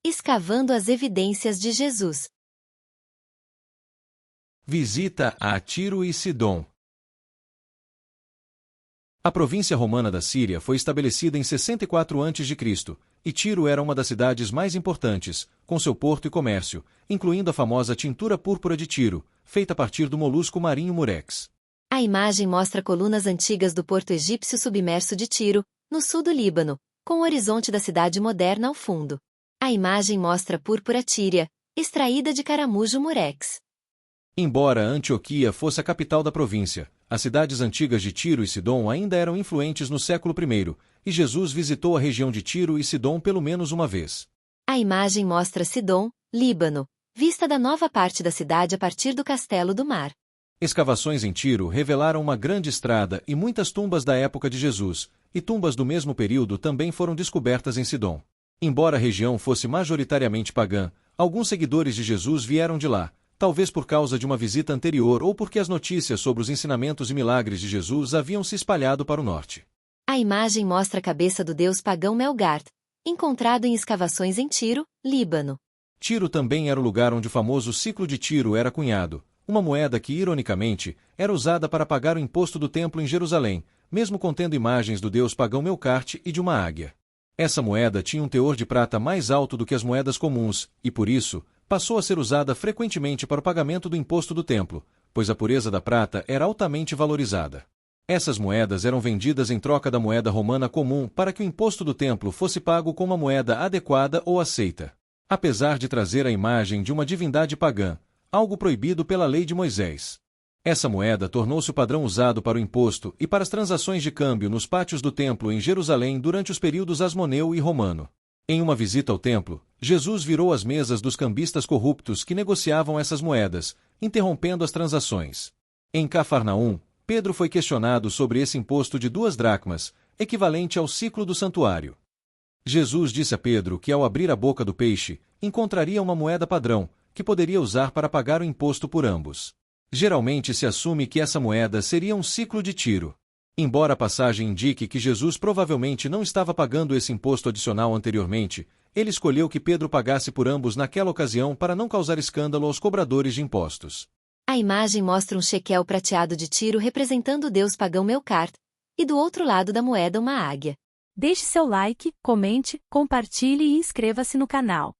Escavando as evidências de Jesus. Visita a Tiro e Sidom. A província romana da Síria foi estabelecida em 64 a.C., e Tiro era uma das cidades mais importantes, com seu porto e comércio, incluindo a famosa tintura púrpura de Tiro, feita a partir do molusco marinho murex. A imagem mostra colunas antigas do porto egípcio submerso de Tiro, no sul do Líbano, com o horizonte da cidade moderna ao fundo. A imagem mostra púrpura tíria, extraída de caramujo murex. Embora Antioquia fosse a capital da província, as cidades antigas de Tiro e Sidom ainda eram influentes no século I, e Jesus visitou a região de Tiro e Sidom pelo menos uma vez. A imagem mostra Sidom, Líbano, vista da nova parte da cidade a partir do Castelo do Mar. Escavações em Tiro revelaram uma grande estrada e muitas tumbas da época de Jesus, e tumbas do mesmo período também foram descobertas em Sidom. Embora a região fosse majoritariamente pagã, alguns seguidores de Jesus vieram de lá, talvez por causa de uma visita anterior ou porque as notícias sobre os ensinamentos e milagres de Jesus haviam se espalhado para o norte. A imagem mostra a cabeça do deus pagão Melgart, encontrado em escavações em Tiro, Líbano. Tiro também era o lugar onde o famoso ciclo de Tiro era cunhado, uma moeda que, ironicamente, era usada para pagar o imposto do templo em Jerusalém, mesmo contendo imagens do deus pagão Melkart e de uma águia. Essa moeda tinha um teor de prata mais alto do que as moedas comuns, e por isso, passou a ser usada frequentemente para o pagamento do imposto do templo, pois a pureza da prata era altamente valorizada. Essas moedas eram vendidas em troca da moeda romana comum para que o imposto do templo fosse pago com uma moeda adequada ou aceita. Apesar de trazer a imagem de uma divindade pagã, algo proibido pela lei de Moisés. Essa moeda tornou-se o padrão usado para o imposto e para as transações de câmbio nos pátios do templo em Jerusalém durante os períodos Asmoneu e Romano. Em uma visita ao templo, Jesus virou as mesas dos cambistas corruptos que negociavam essas moedas, interrompendo as transações. Em Cafarnaum, Pedro foi questionado sobre esse imposto de 2 dracmas, equivalente ao ciclo do santuário. Jesus disse a Pedro que ao abrir a boca do peixe, encontraria uma moeda padrão, que poderia usar para pagar o imposto por ambos. Geralmente se assume que essa moeda seria um ciclo de Tiro. Embora a passagem indique que Jesus provavelmente não estava pagando esse imposto adicional anteriormente, ele escolheu que Pedro pagasse por ambos naquela ocasião para não causar escândalo aos cobradores de impostos. A imagem mostra um shekel prateado de Tiro representando o deus pagão Melkart, e do outro lado da moeda uma águia. Deixe seu like, comente, compartilhe e inscreva-se no canal.